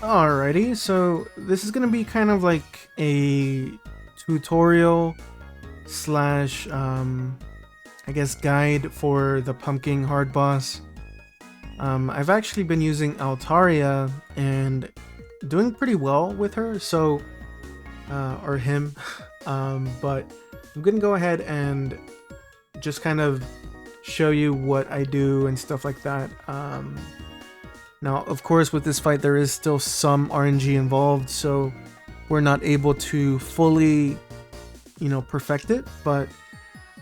Alrighty, so this is gonna be kind of like a tutorial slash, I guess, guide for the Pumpking Hard Boss. I've actually been using Altaria and doing pretty well with her, so, or him, but I'm gonna go ahead and just kind of show you what I do and stuff like that. Now, of course, with this fight, there is still some RNG involved, so we're not able to fully, perfect it, but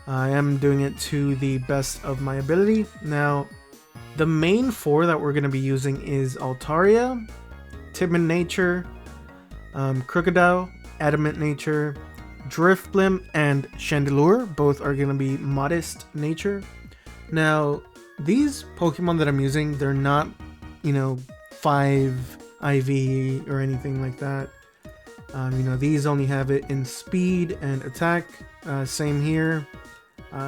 I am doing it to the best of my ability. Now, the main four that we're going to be using is Altaria, Timid Nature, Crocodile, Adamant Nature, Driftblim, and Chandelure. Both are going to be Modest Nature. Now, these Pokemon that I'm using, they're not 5 IV or anything like that. These only have it in speed and attack. Same here,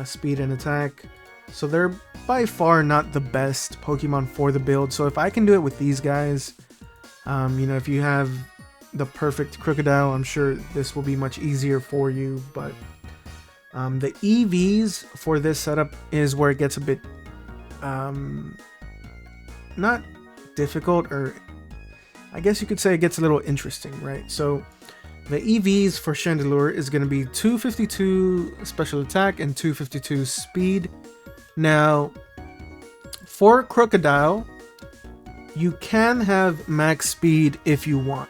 speed and attack. So they're by far not the best Pokemon for the build. So if I can do it with these guys, if you have the perfect Crocodile, I'm sure this will be much easier for you. But the EVs for this setup is where it gets a bit not difficult, or I guess you could say it gets a little interesting, right? So the EVs for Chandelure is going to be 252 special attack and 252 speed. Now, for Crocodile, you can have max speed if you want.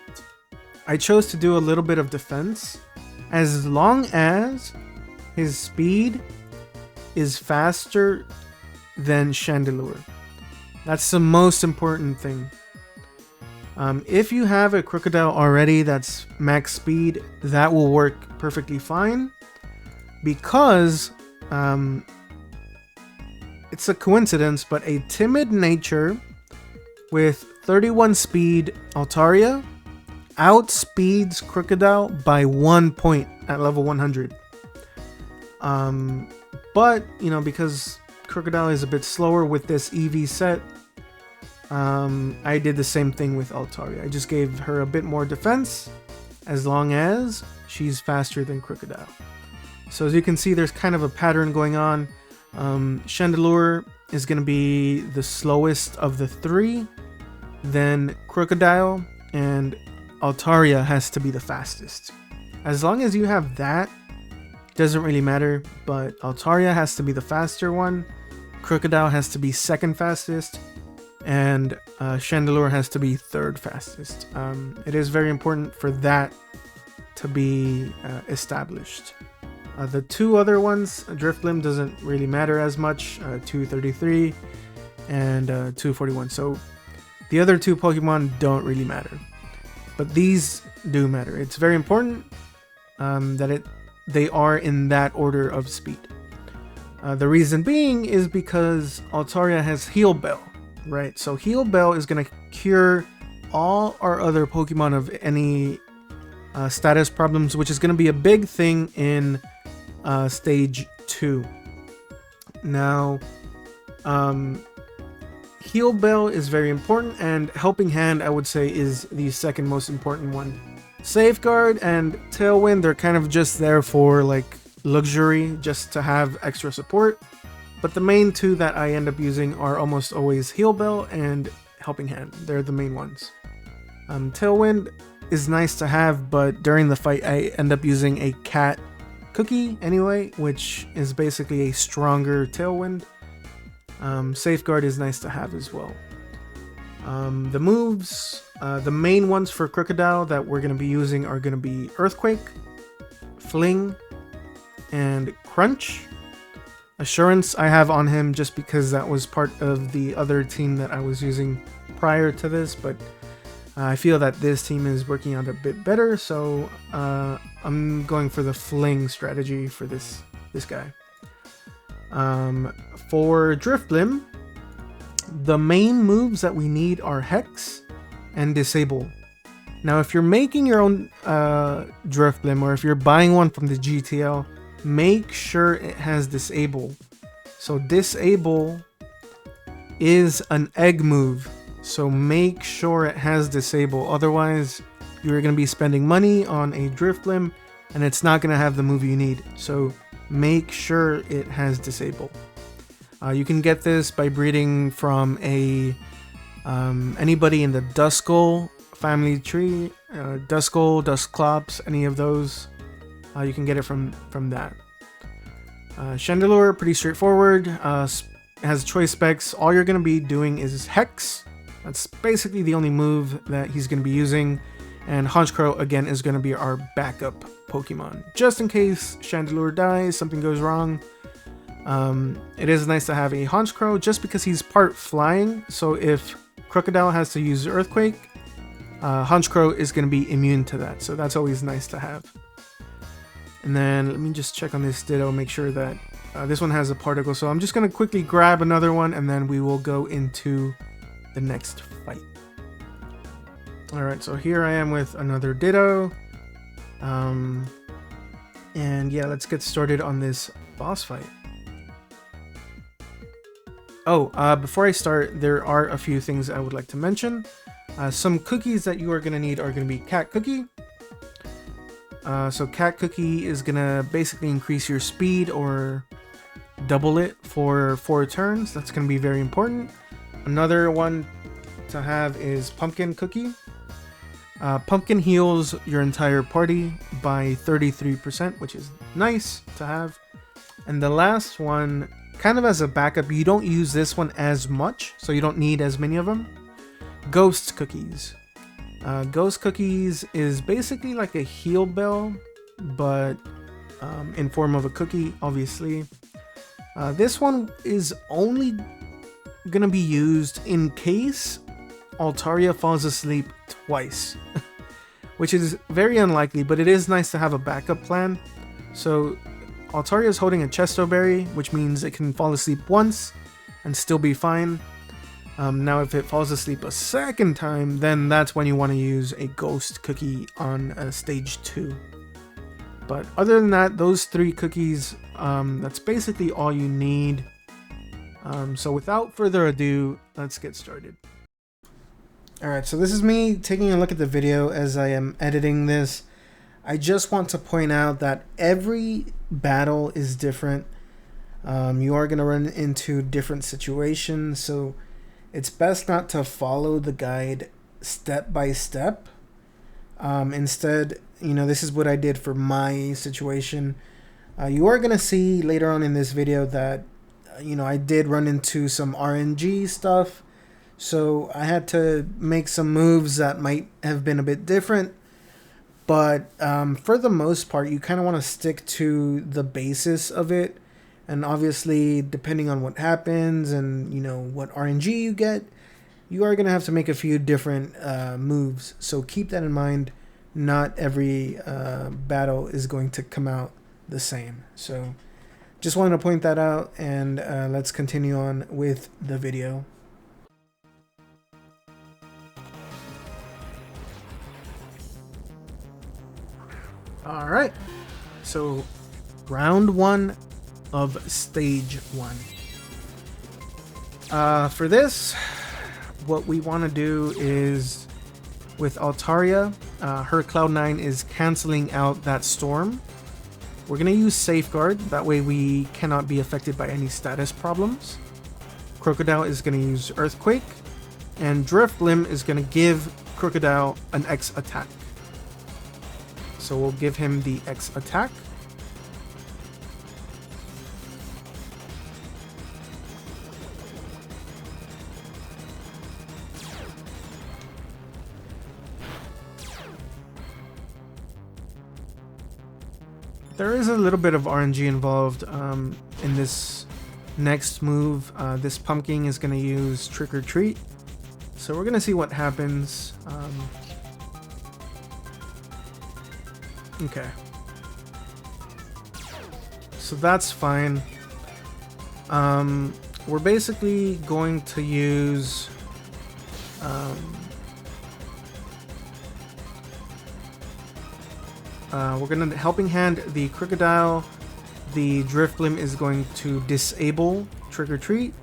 I chose to do a little bit of defense as long as his speed is faster than Chandelure. That's the most important thing. If you have a Crocodile already that's max speed, that will work perfectly fine, because it's a coincidence, but a Timid Nature with 31 speed Altaria outspeeds Crocodile by 1 point at level 100. But, because Crocodile is a bit slower with this EV set, I did the same thing with Altaria. I just gave her a bit more defense as long as she's faster than Crocodile. So as you can see, there's kind of a pattern going on. Chandelure is going to be the slowest of the three, then Crocodile, and Altaria has to be the fastest. As long as you have that, doesn't really matter, but Altaria has to be the faster one, Crocodile has to be second fastest, and Chandelure has to be third fastest. It is very important for that to be established. The two other ones, Driftblim doesn't really matter as much, 233 and 241. So the other two Pokemon don't really matter, but these do matter. It's very important that they are in that order of speed. The reason being is because Altaria has Heal Bell, right? So Heal Bell is going to cure all our other Pokemon of any status problems, which is going to be a big thing in stage 2. Now, Heal Bell is very important, and Helping Hand, I would say, is the second most important one. Safeguard and Tailwind, they're kind of just there for like luxury, just to have extra support. But the main two that I end up using are almost always Heal Bell and Helping Hand. They're the main ones. Tailwind is nice to have, but during the fight I end up using a cat cookie anyway, which is basically a stronger Tailwind. Safeguard is nice to have as well. The moves, the main ones for Crocodile that we're going to be using are going to be Earthquake, Fling, and Crunch. Assurance I have on him just because that was part of the other team that I was using prior to this, but I feel that this team is working out a bit better, so I'm going for the Fling strategy for this guy. For Driftblim, the main moves that we need are Hex and Disable. Now, if you're making your own Driftblim, or if you're buying one from the GTL, make sure it has Disable. So Disable is an egg move. So make sure it has disable, otherwise you're going to be spending money on a Drifblim and it's not going to have the move you need. So make sure it has disable. You can get this by breeding from a anybody in the Duskull family tree, Duskull, Dusclops, any of those. You can get it from that. Chandelure, pretty straightforward. Has choice specs. All you're going to be doing is Hex. That's basically the only move that he's going to be using. And Honchkrow, again, is going to be our backup Pokemon. Just in case Chandelure dies, something goes wrong. It is nice to have a Honchkrow just because he's part flying. So if Crocodile has to use Earthquake, Honchkrow is going to be immune to that. So that's always nice to have. And then let me just check on this Ditto, make sure that this one has a particle. So I'm just going to quickly grab another one and then we will go into the next fight. Alright, so here I am with another Ditto. And yeah, let's get started on this boss fight. Oh, before I start, there are a few things I would like to mention. Some cookies that you are going to need are going to be Cat Cookie. So Cat Cookie is going to basically increase your speed or double it for 4 turns. That's going to be very important. Another one to have is Pumpkin Cookie. Pumpkin heals your entire party by 33%, which is nice to have. And the last one, kind of as a backup, you don't use this one as much, so you don't need as many of them. Ghost Cookies. Ghost Cookies is basically like a heal bell, but in form of a cookie, obviously. This one is only gonna be used in case Altaria falls asleep twice, which is very unlikely, but it is nice to have a backup plan. So Altaria is holding a Chesto Berry, which means it can fall asleep once and still be fine. Now if it falls asleep a second time, then that's when you want to use a Ghost Cookie on stage 2. But other than that, those 3 cookies, that's basically all you need. So without further ado, let's get started. Alright, so this is me taking a look at the video as I am editing this. I just want to point out that every battle is different. You are going to run into different situations, so it's best not to follow the guide step by step. Instead, this is what I did for my situation. You are going to see later on in this video that, I did run into some RNG stuff. So I had to make some moves that might have been a bit different. But for the most part, you kind of want to stick to the basis of it. And obviously, depending on what happens and, what RNG you get, you are going to have to make a few different moves. So keep that in mind. Not every battle is going to come out the same. So just wanted to point that out, and let's continue on with the video. Alright, so round 1 of stage 1. For this, what we want to do is, with Altaria, her Cloud9 is canceling out that storm. We're going to use Safeguard, that way we cannot be affected by any status problems. Crocodile is going to use Earthquake, and Drifblim is going to give Crocodile an X attack. So we'll give him the X attack. There is a little bit of RNG involved in this next move. This Pumpkin is going to use Trick or Treat. So we're going to see what happens. Okay. So that's fine. We're basically going to use... we're going to Helping Hand the Crocodile. The Drifblim is going to disable Trick or Treat.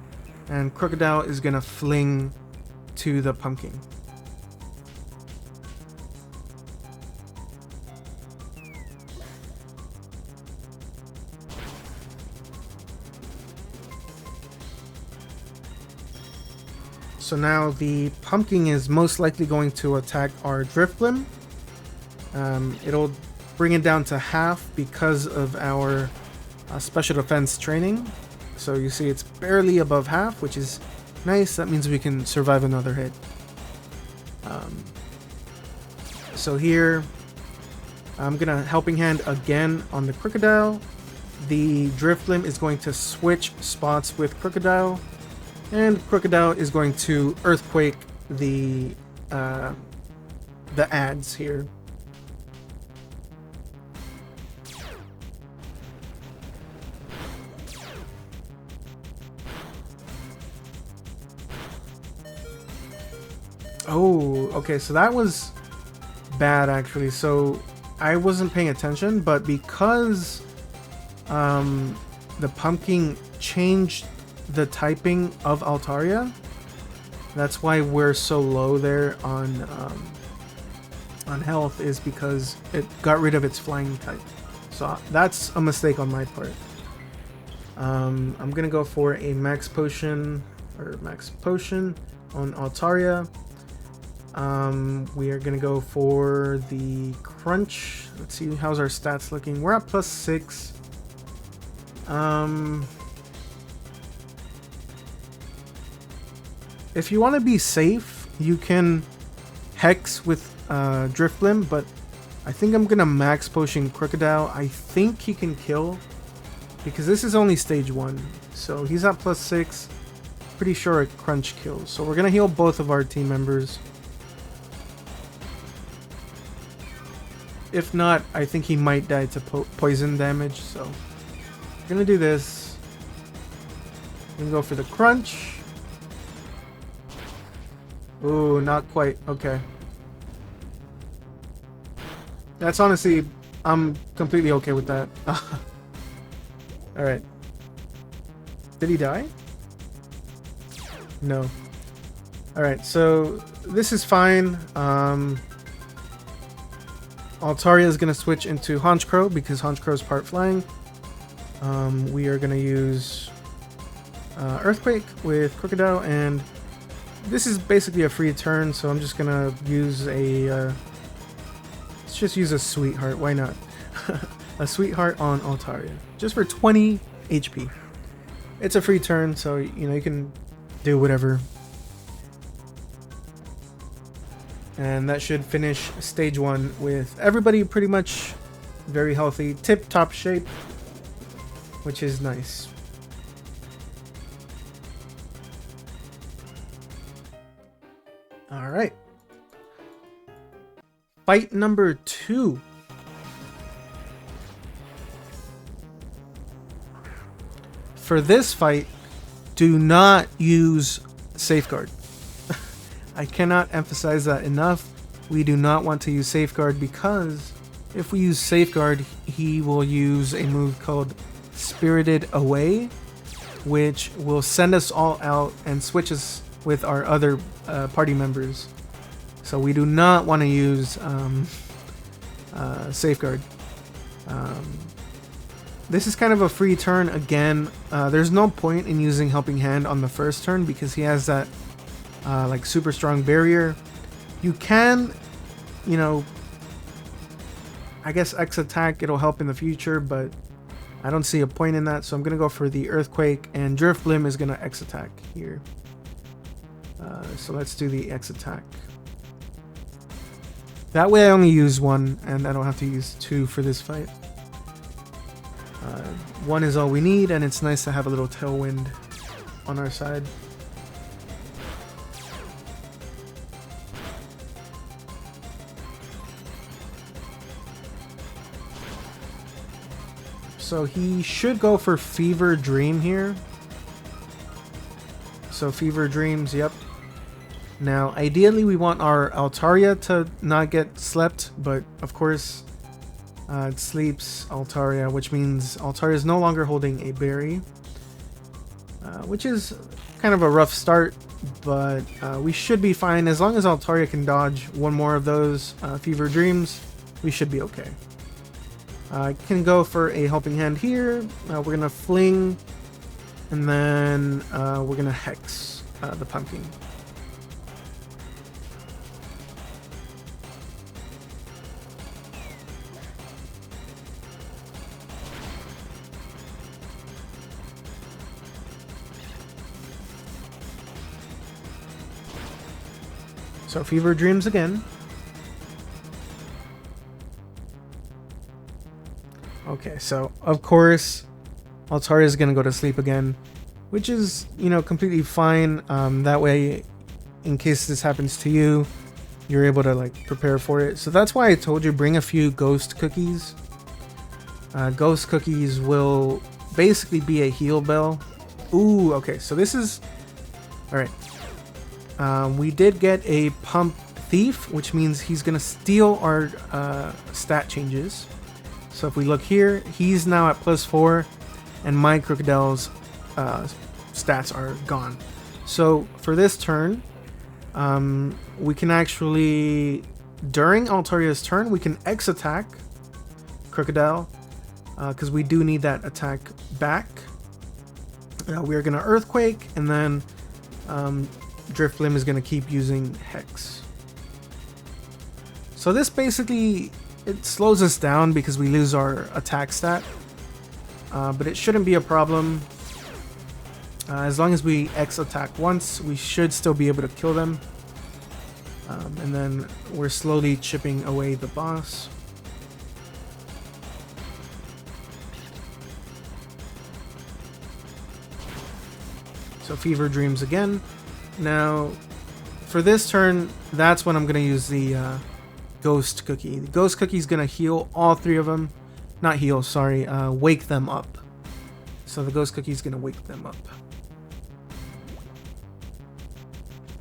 And Crocodile is going to fling to the pumpkin. So now the pumpkin is most likely going to attack our Drifblim. It'll bring it down to half because of our special defense training. So you see it's barely above half, which is nice. That means we can survive another hit. So here, I'm gonna Helping Hand again on the Crocodile. The Drifblim is going to switch spots with Crocodile. And Crocodile is going to Earthquake the ads here. Oh, okay, so that was bad actually. So I wasn't paying attention, but because the pumpkin changed the typing of Altaria, that's why we're so low there on health, is because it got rid of its flying type. So that's a mistake on my part. I'm gonna go for a max potion on Altaria. We are gonna go for the crunch. Let's see, how's our stats looking? We're at +6. If you want to be safe, you can Hex with Drifblim, but I think I'm gonna max potion Crocodile. I think he can kill, because this is only stage 1, so he's at +6. Pretty sure a crunch kills. So we're gonna heal both of our team members. If not, I think he might die to poison damage, so we're gonna do this. I'm gonna go for the crunch. Ooh, not quite. Okay. That's honestly, I'm completely okay with that. Alright. Did he die? No. Alright, so this is fine. Altaria is going to switch into Honchkrow because Honchkrow is part flying. We are going to use Earthquake with Crocodile, and this is basically a free turn, so I'm just going to use a... let's just use a Sweetheart, why not? A Sweetheart on Altaria, just for 20 HP. It's a free turn, so you know, you can do whatever. And that should finish stage 1 with everybody pretty much very healthy, tip-top shape, which is nice. All right. Fight number 2. For this fight, do not use Safeguard. I cannot emphasize that enough. We do not want to use Safeguard, because if we use Safeguard, he will use a move called Spirited Away, which will send us all out and switch us with our other party members. So we do not want to use Safeguard. This is kind of a free turn again. There's no point in using Helping Hand on the first turn because he has that like super strong barrier. You can, you know, I guess X attack, it'll help in the future, but I don't see a point in that, so I'm gonna go for the Earthquake, and Drifblim is gonna X attack here. So let's do the X attack. That way I only use 1 and I don't have to use 2 for this fight. 1 is all we need, and it's nice to have a little tailwind on our side. So he should go for Fever Dream here. So Fever Dreams, yep. Now, ideally we want our Altaria to not get slept, but of course it sleeps Altaria, which means Altaria is no longer holding a berry, which is kind of a rough start, but we should be fine. As long as Altaria can dodge one more of those Fever Dreams, we should be okay. I can go for a Helping Hand here. We're going to Fling, and then we're going to Hex the Pumpkin. So Fever Dreams again. Okay, so of course Altaria is gonna go to sleep again, which is, you know, completely fine. That way, in case this happens to you, you're able to like prepare for it. So that's why I told you bring a few ghost cookies. Ghost cookies will basically be a heal bell. Ooh, okay, so this is all right. We did get a Pump Thief, which means he's gonna steal our stat changes. So if we look here, he's now at +4, and my Crocodile's stats are gone. So for this turn, we can actually, during Altaria's turn, we can X attack Crocodile, because we do need that attack back. We are gonna Earthquake, and then Drifblim is going to keep using Hex. So this basically, it slows us down because we lose our attack stat. But it shouldn't be a problem. As long as we X attack once, we should still be able to kill them. And then we're slowly chipping away the boss. So Fever Dreams again. Now, for this turn, that's when I'm going to use the Ghost Cookie. The Ghost Cookie is going to heal all three of them. Not heal, sorry, wake them up. So the Ghost Cookie is going to wake them up.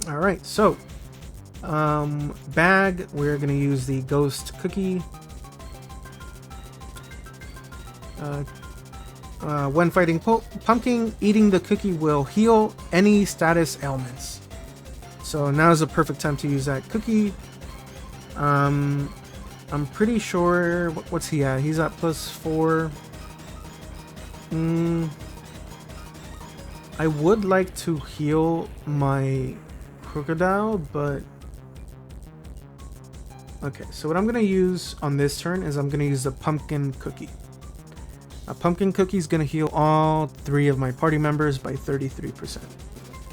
Alright, so, bag, we're going to use the Ghost Cookie. When fighting Pumpkin, eating the cookie will heal any status ailments. So now is the perfect time to use that cookie. I'm pretty sure, what's he at? He's at +4. I would like to heal my Crocodile, but okay, so what I'm gonna use on this turn is I'm gonna use the Pumpkin Cookie. A Pumpkin Cookie is going to heal all three of my party members by 33%.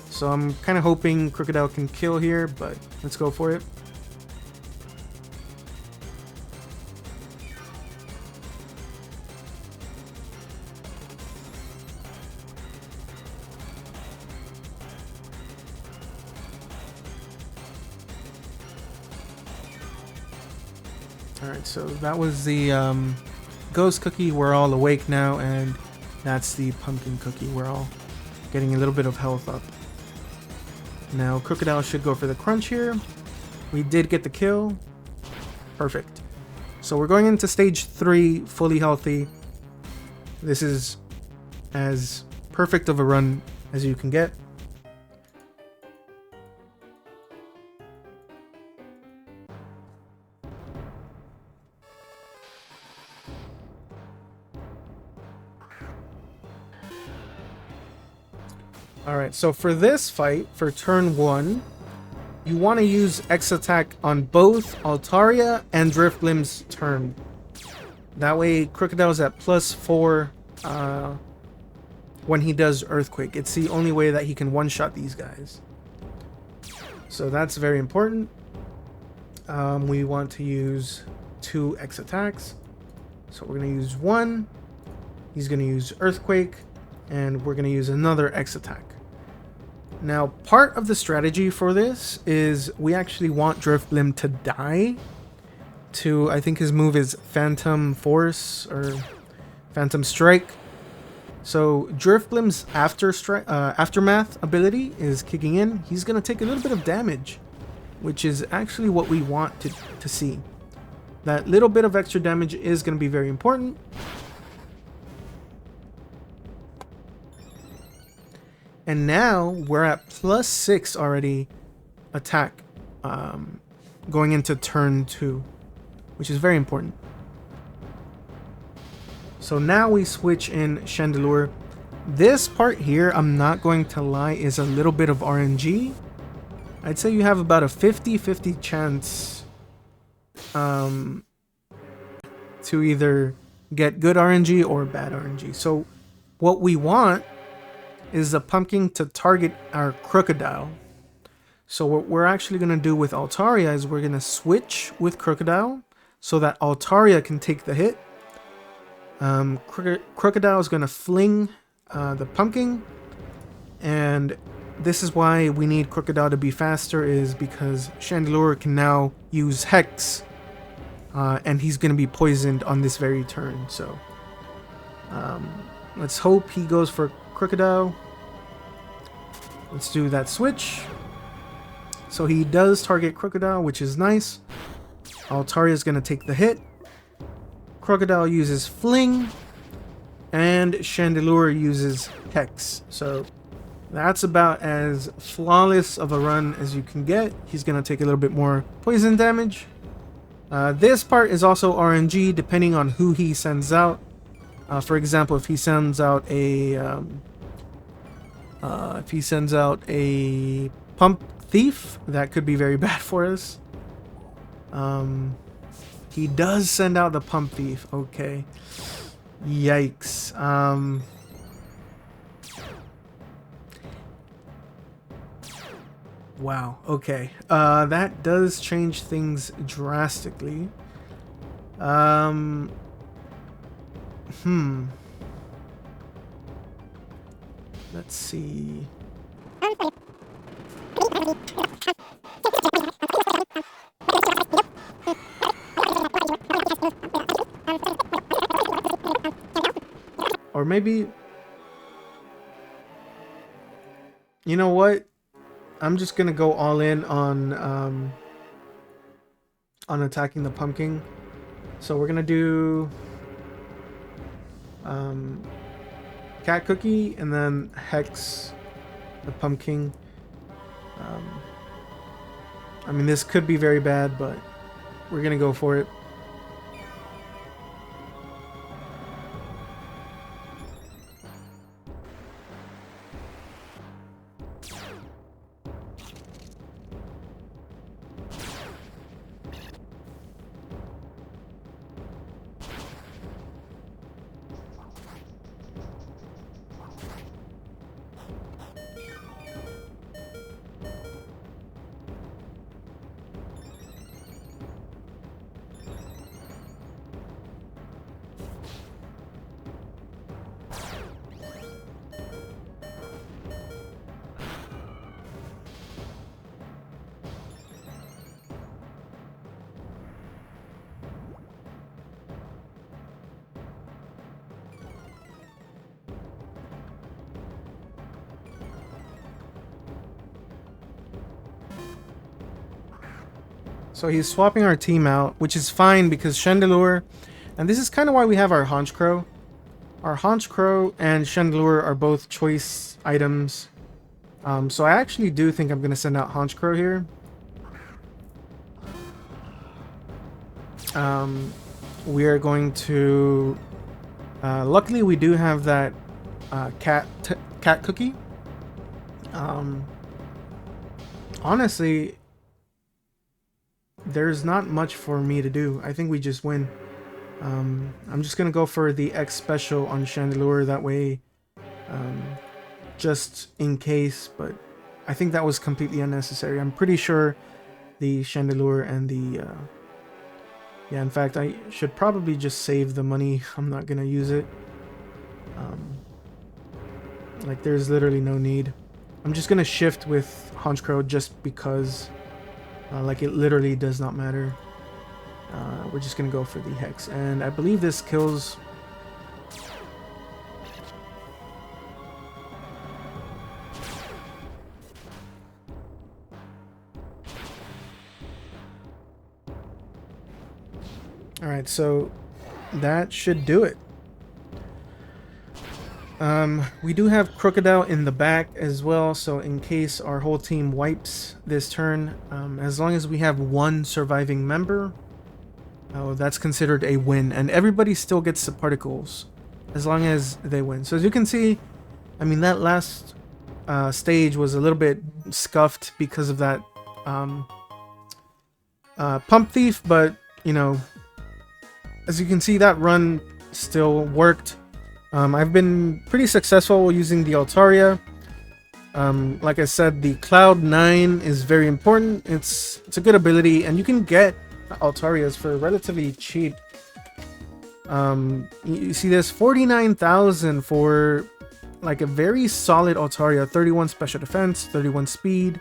So I'm kind of hoping Crocodile can kill here, but let's go for it. Alright, so that was the Ghost Cookie. We're all awake now, and that's the Pumpkin Cookie. We're all getting a little bit of health up. Now Crocodile should go for the crunch here. We did get the kill. Perfect. So we're going into stage 3 fully healthy. This is as perfect of a run as you can get. Alright, so for this fight, for turn 1, you want to use X attack on both Altaria and Drifblim's turn. That way, Crocodile's at +4 when he does Earthquake. It's the only way that he can one-shot these guys. So that's very important. We want to use 2 X attacks. So we're going to use 1. He's going to use Earthquake. And we're going to use another X attack. Now, part of the strategy for this is we actually want Drifblim to die. I think his move is Phantom Force or Phantom Strike. So Drifblim's Aftermath ability is kicking in. He's going to take a little bit of damage, which is actually what we want to see. That little bit of extra damage is going to be very important. And now we're at +6 already attack going into turn 2, which is very important. So now we switch in Chandelure. This part here, I'm not going to lie, is a little bit of RNG. I'd say you have about a 50-50 chance to either get good RNG or bad RNG. So what we want is the pumpkin to target our crocodile. So what we're actually going to do with Altaria is we're going to switch with crocodile so that Altaria can take the hit. Crocodile is going to fling the pumpkin, and this is why we need Crocodile to be faster, is because Chandelure can now use Hex, and he's going to be poisoned on this very turn. So let's hope he goes for Crocodile. Let's do that switch. So he does target Crocodile, which is nice. Altaria is going to take the hit. Crocodile uses Fling, and Chandelure uses Hex. So that's about as flawless of a run as you can get. He's going to take a little bit more poison damage. This part is also RNG depending on who he sends out. For example, if he sends out a Pump Thief, that could be very bad for us. He does send out the Pump Thief. Okay. Yikes. Wow. Okay. That does change things drastically. Let's see. Or maybe, you know what? I'm just gonna go all in on attacking the pumpkin. So we're gonna do Cat Cookie and then Hex the pumpkin. I mean, this could be very bad, but we're gonna go for it. So he's swapping our team out, which is fine because Chandelure, and this is kind of why we have our Honchkrow. Our Honchkrow and Chandelure are both choice items. So I actually do think I'm going to send out Honchkrow here. We are going to... luckily we do have that cat cookie. Honestly, there's not much for me to do. I think we just win. I'm just gonna go for the X special on Chandelure, that way, just in case, but I think that was completely unnecessary. I'm pretty sure the Chandelure and the yeah, in fact, I should probably just save the money. I'm not gonna use it. Like, there's literally no need. I'm just gonna shift with Honchkrow just because like, it literally does not matter. We're just gonna go for the Hex, and I believe this kills. Alright, so that should do it. We do have Crocodile in the back as well, so in case our whole team wipes this turn, as long as we have one surviving member, that's considered a win, and everybody still gets the particles as long as they win. So as you can see, I mean, that last stage was a little bit scuffed because of that pump thief, but you know, as you can see, that run still worked. I've been pretty successful using the Altaria. Like I said, the Cloud 9 is very important. It's a good ability, and you can get Altarias for relatively cheap. You see this 49,000 for like a very solid Altaria, 31 special defense, 31 speed.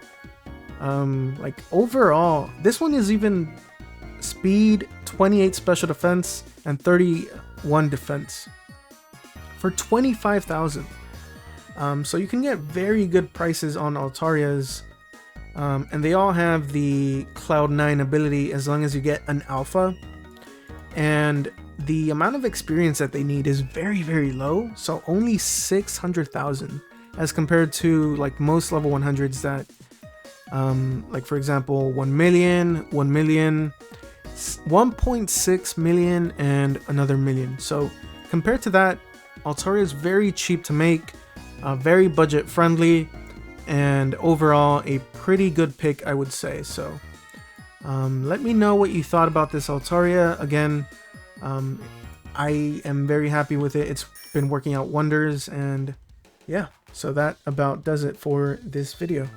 Like overall, this one is even speed, 28 special defense, and 31 defense for 25,000. So you can get very good prices on Altarias, and they all have the Cloud 9 ability as long as you get an alpha. And the amount of experience that they need is very, very low, so only 600,000 as compared to like most level 100s that like for example 1 million, 1 million, 1.6 million, and another million. So compared to that, Altaria is very cheap to make, very budget friendly, and overall a pretty good pick, I would say. So let me know what you thought about this Altaria. Again, I am very happy with it. It's been working out wonders, and yeah, so that about does it for this video.